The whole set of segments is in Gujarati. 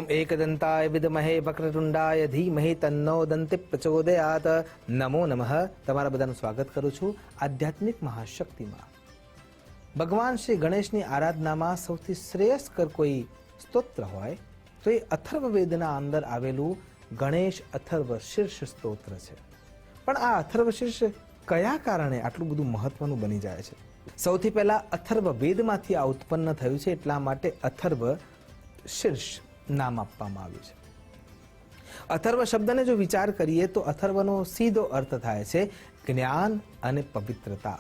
ओम एकदंताय विद्महे वक्रतुंडाय धीमहि तन्नो दंति प्रचोदयात। नमो नमः। તમારા બધાનું સ્વાગત કરું છું આધ્યાત્મિક મહાશક્તિમાં। ભગવાન શ્રી ગણેશની આરાધનામાં સૌથી શ્રેયસ્કર કોઈ સ્તોત્ર હોય તો એ અથર્વવેદના અંદર આવેલું ગણેશ અથર્વ શીર્ષ સ્તોત્ર છે। પણ આ અથર્વ શીર્ષ કયા કારણે આટલું બધું મહત્વનું બની જાય છે? સૌથી પહેલા અથર્વ વેદમાંથી આ ઉત્પન્ન થયું છે, એટલા માટે અથર્વ શીર્ષ નામ આપવામાં આવ્યું છે। અથર્વ શબ્દને જો વિચાર કરીએ તો અથર્વનો સીધો અર્થ થાય છે જ્ઞાન અને પવિત્રતા।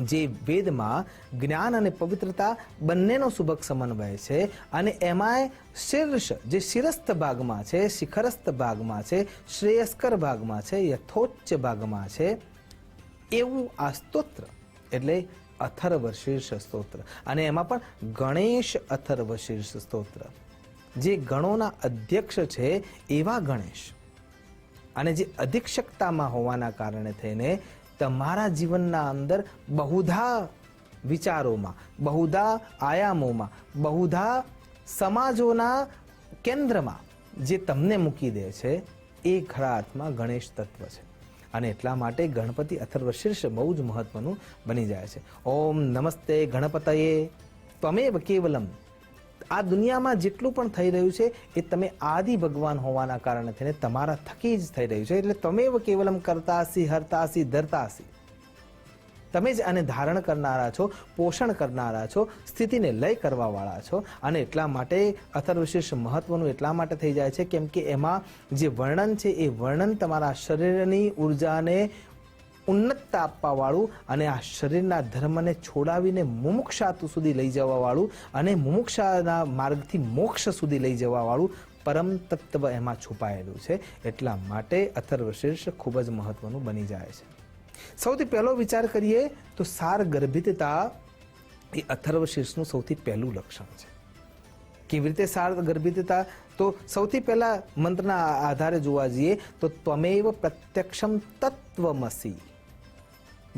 જે વેદમાં જ્ઞાન અને પવિત્રતા બંનેનો સુબક સમન્વય છે અને એમાંય શીર્ષ જે શિરસ્થ ભાગમાં છે, શિખરસ્થ ભાગમાં છે, શ્રેયસ્કર ભાગમાં છે, યથોચ્ચ ભાગમાં છે, એવું આ સ્તોત્ર એટલે અથર્વ શીર્ષ સ્તોત્ર। અને એમાં પણ ગણેશ અથર્વ શીર્ષ સ્તોત્ર, જે ગણોના અધ્યક્ષ છે એવા ગણેશ અને જે અધિક્ષકતામાં હોવાના કારણે થઈને તમારા જીવનના અંદર બહુધા વિચારોમાં, બહુધા આયામોમાં, બહુધા સમાજોના કેન્દ્રમાં જે તમને મૂકી દે છે એ ખરા અર્થમાં ગણેશ તત્વ છે। અને એટલા માટે ગણપતિ અથર્વ શીર્ષ બહુ જ મહત્વનું બની જાય છે। ઓમ નમસ્તે ગણપતયે ત્વમેવ કેવલમ। આ દુનિયામાં જેટલું પણ થઈ રહ્યું છે એ તમે આદિ ભગવાન હોવાના કારણે થઈને તમારા થકી જ થઈ રહ્યું છે। એટલે ત્વમેવ કેવલમ કરતાસી, હરતાસી, ધરતાસી। તમે જ આને ધારણ કરનારા છો, પોષણ કરનારા છો, સ્થિતિને લય કરવાવાળા છો। અને એટલા માટે અથર્વ શીર્ષ મહત્વનું એટલા માટે થઈ જાય છે કેમ કે એમાં જે વર્ણન છે એ વર્ણન તમારા શરીરની ઉર્જાને ઉન્નતતા આપવાવાળું અને આ શરીરના ધર્મને છોડાવીને મુમુક્ષા સુધી લઈ જવાવાળું અને મુમુક્ષાના માર્ગથી મોક્ષ સુધી લઈ જવાવાળું પરમ તત્વ એમાં છુપાયેલું છે। એટલા માટે અથર્વ શીર્ષ ખૂબ જ મહત્વનું બની જાય છે। સૌથી પહેલો વિચાર કરીએ તો સાર ગર્ભિતતા એ અથર્વ શીર્ષનું સૌથી પહેલું લક્ષણ છે। કેવી રીતે સાર ગર્ભિતતા? તો સૌથી પહેલા મંત્રના આધારે જોવા જઈએ તો ત્વમેવ પ્રત્યક્ષમ તત્વમસી।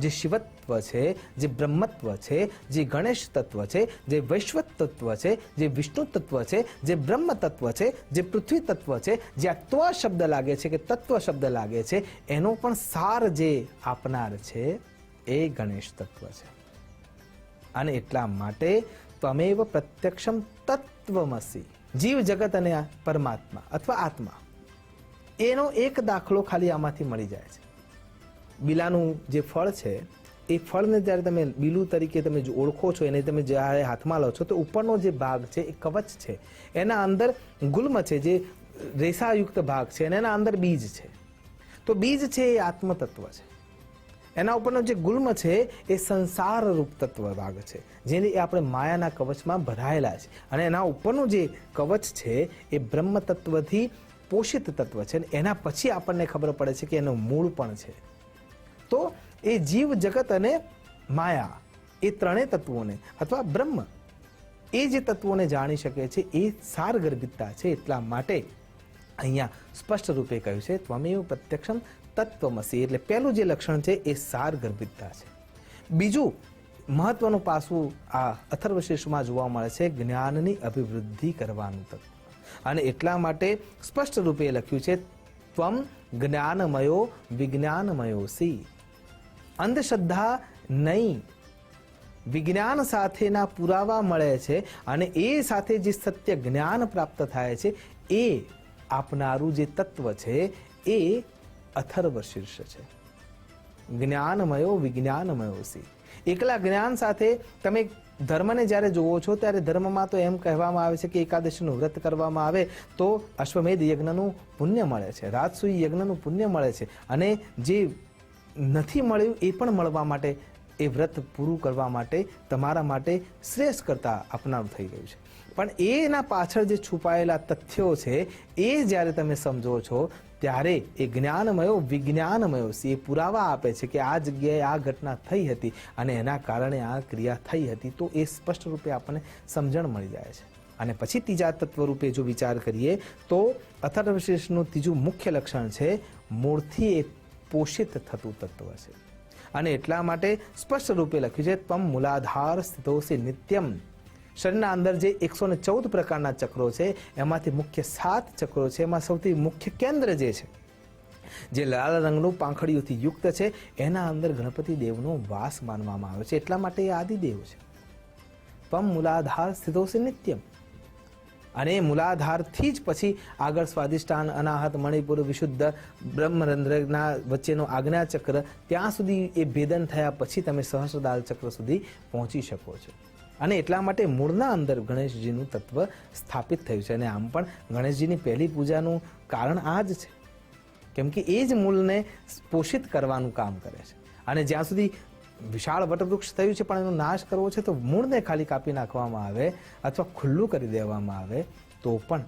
જે શિવત્વ છે, જે બ્રહ્મત્વ છે, જે ગણેશ તત્વ છે, જે વૈશ્વત તત્વ છે, જે વિષ્ણુ તત્વ છે, જે બ્રહ્મ તત્વ છે, જે પૃથ્વી તત્વ છે, જે આ ત્વ શબ્દ લાગે છે કે તત્વ શબ્દ લાગે છે, એનો પણ સાર જે આપનાર છે એ ગણેશ તત્વ છે। અને એટલા માટે ત્વમેવ પ્રત્યક્ષમ તત્વમસી। જીવ જગત અને પરમાત્મા અથવા આત્મા એનો એક દાખલો ખાલી આમાંથી મળી જાય છે। બીલાનું જે ફળ છે એ ફળને જ્યારે તમે બીલું તરીકે તમે ઓળખો છો, એને તમે જ્યારે હાથમાં લો છો તો ઉપરનો જે ભાગ છે એ કવચ છે, એના અંદર ગુલ્મ છે જે રેસાયુક્ત ભાગ છે અને એના અંદર બીજ છે। તો બીજ છે એ આત્મતત્વ છે, એના ઉપરનો જે ગુલ્મ છે એ સંસાર રૂપ તત્વ ભાગ છે, જેને આપણે માયાના કવચમાં ભરાયેલા છે। અને એના ઉપરનું જે કવચ છે એ બ્રહ્મ તત્વથી પોષિત તત્વ છે અને એના પછી આપણને ખબર પડે છે કે એનું મૂળ પણ છે। તો એ જીવ જગત અને માયા એ ત્રણેય તત્વોને અથવા બ્રહ્મ એ જે તત્વોને જાણી શકે છે એ સાર ગર્ભિતતા છે। એટલા માટે અહીંયા સ્પષ્ટ રૂપે કહ્યું છે ત્વમેવ પ્રત્યક્ષમ તત્વમસી। એટલે પહેલું જે લક્ષણ છે એ સાર ગર્ભિતતા છે। બીજું મહત્વનું પાસું આ અથર્વ શીર્ષમાં જોવા મળે છે જ્ઞાનની અભિવૃદ્ધિ કરવાનું તત્વ। અને એટલા માટે સ્પષ્ટ રૂપે લખ્યું છે ત્વમ જ્ઞાનમયો વિજ્ઞાનમયોસી। અંધશ્રદ્ધા નહીં, વિજ્ઞાન સાથેના પુરાવા મળે છે અને એ સાથે જે સત્ય જ્ઞાન પ્રાપ્ત થાય છે એ આપનારું જે તત્વ છે એ અથર્વ શીર્ષ છે। જ્ઞાનમયો વિજ્ઞાનમયોસી। એકલા જ્ઞાન સાથે તમે ધર્મને જ્યારે જોવો છો ત્યારે ધર્મમાં તો એમ કહેવામાં આવે છે કે એકાદશીનું વ્રત કરવામાં આવે તો અશ્વમેધ યજ્ઞનું પુણ્ય મળે છે, રાજસૂય યજ્ઞનું પુણ્ય મળે છે અને જે નથી મળ્યું એ પણ મળવા માટે, એ વ્રત પૂરું કરવા માટે તમારા માટે શ્રેષ્ઠ કરતા અપનાવ થઈ ગયું છે। પણ એના પાછળ જે છુપાયેલા તથ્યો છે એ જ્યારે તમે સમજો છો ત્યારે એ જ્ઞાનમયો વિજ્ઞાનમયો એ પુરાવા આપે છે કે આ જગ્યાએ આ ઘટના થઈ હતી અને એના કારણે આ ક્રિયા થઈ હતી। તો એ સ્પષ્ટ રૂપે આપણને સમજણ મળી જાય છે। અને પછી ત્રીજા તત્વ રૂપે જો વિચાર કરીએ તો અથર્વ શીર્ષનું ત્રીજું મુખ્ય લક્ષણ છે મૂળથી એ પોષિત થતું તત્વ છે। અને એટલા માટે સ્પષ્ટ રૂપે લખ્યું છે ત્વમ મૂલાધાર સ્થિતોસી નિત્યમ। શરીરના અંદર જે 114 પ્રકારના ચક્રો છે એમાંથી મુખ્ય 7 ચક્રો છે. એમાં સૌથી મુખ્ય કેન્દ્ર જે લાલ રંગનું પાંખડીઓથી યુક્ત છે એના અંદર ગણપતિ દેવનો વાસ માનવામાં આવે છે. એટલા માટે એ આદિદેવ છે. પમ મૂલાધાર સ્થિતોસી નિત્યમ. અને મૂલાધારથી જ પછી આગળ સ્વાદિષ્ટાન, અનાહત, મણિપુર, વિશુદ્ધ, બ્રહ્મરંધ્રના વચ્ચેનો આજ્ઞાચક્ર, ત્યાં સુધી એ ભેદન થયા પછી તમે સહસ્રદાલ ચક્ર સુધી પહોંચી શકો છો. અને એટલા માટે મૂળના અંદર ગણેશજીનું તત્વ સ્થાપિત થયું છે. અને આમ પણ ગણેશજીની પહેલી પૂજાનું કારણ આ જ છે, કેમ કે એ જ મૂળને પોષિત કરવાનું કામ કરે છે. અને જ્યાં સુધી વિશાળ વટવૃક્ષ થયું છે પણ એનો નાશ કરવો છે તો મૂળને ખાલી કાપી નાખવામાં આવે અથવા ખુલ્લું કરી દેવામાં આવે તો પણ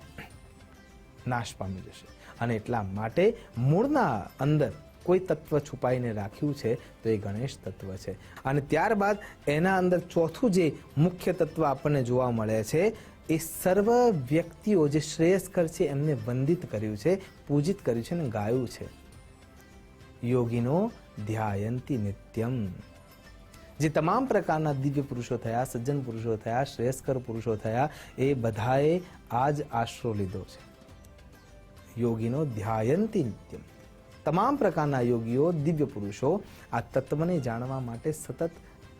નાશ પામી જશે. અને એટલા માટે મૂળના અંદર કોઈ તત્વ છુપાઈને રાખ્યું છે તો એ ગણેશ તત્વ છે. અને ત્યારબાદ એના અંદર ચોથું જે મુખ્ય તત્વ આપણને જોવા મળે છે એ સર્વ વ્યક્તિઓ જે શ્રેયસ્કર છે એમને વંદિત કર્યું છે, પૂજિત કર્યું છે અને ગાયું છે. યોગીનો ધ્યાયંતી નિત્યમ. જે તમામ પ્રકારના દિવ્ય પુરુષો થયા, સજ્જન પુરુષો થયા, શ્રેયસ્કર પુરુષો થયા, એ બધાએ આ જ આશરો લીધો છે. યોગીનો ધ્યાયંતી નિત્યમ. તમામ પ્રકારના યોગીઓ, દિવ્ય પુરુષો આ તત્વને જાણવા માટે સતત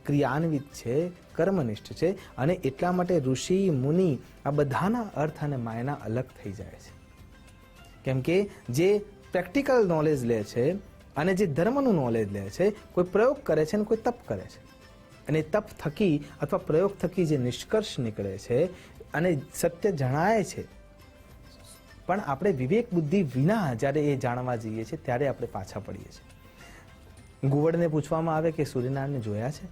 ક્રિયાન્વિત છે, કર્મનિષ્ઠ છે. અને એટલા માટે ઋષિ, મુનિ આ બધાના અર્થ અને માયના અલગ થઈ જાય છે. કેમ કે જે પ્રેક્ટિકલ નોલેજ લે છે અને જે ધર્મનું નોલેજ લે છે, કોઈ પ્રયોગ કરે છે અને કોઈ તપ કરે છે. અને તપ થકી અથવા પ્રયોગ થકી જે નિષ્કર્ષ નીકળે છે અને સત્ય જણાય છે, પણ આપણે વિવેક બુદ્ધિ વિના જ્યારે એ જાણવા જઈએ છીએ ત્યારે આપણે પાછા પડીએ છીએ. ગુવડને પૂછવામાં આવે કે સૂર્યનારાયણને જોયા છે?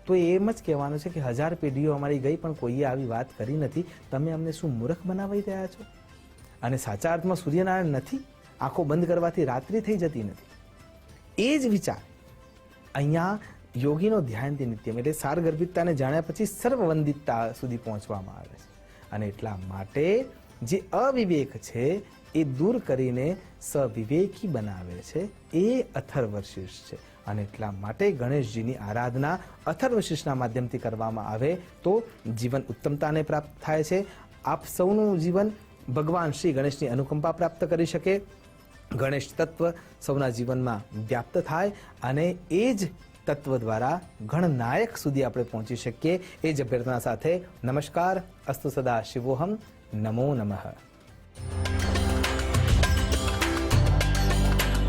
તો એમ જ કહેવાનું છે કે 1000 પેઢીઓ અમારી ગઈ પણ કોઈએ આવી વાત કરી નથી. તમે અમને શું મૂર્ખ બનાવી રહ્યા છો? અને સાચા અર્થમાં સૂર્યનારાયણ નથી. આંખો બંધ કરવાથી રાત્રિ થઈ જતી નથી. એ જ વિચાર અહીંયા યોગીનો ધ્યાનથી નિત્યમ એટલે સારગર્ભિતતાને જાણ્યા પછી સર્વવંદિતતા સુધી પહોંચવામાં આવે છે. અને એટલા માટે જે અવિવેક છે એ દૂર કરીને સવિવેકી બનાવે છે એ અથર્વશીર્ષ છે. અને એટલા માટે ગણેશજીની આરાધના અથર્વશીર્ષના માધ્યમથી કરવામાં આવે તો જીવન ઉત્તમતાને પ્રાપ્ત થાય છે. આપ સૌનું જીવન ભગવાન શ્રી ગણેશની અનુકંપા પ્રાપ્ત કરી શકે, ગણેશ તત્વ સૌના જીવનમાં વ્યાપ્ત થાય અને એ જ તત્વ દ્વારા ગણનાયક સુધી આપણે પહોંચી શકીએ. એ જ અભ્યર્થના સાથે નમસ્કાર. અસ્તુ સદા શિવોહમ. નમો નમઃ.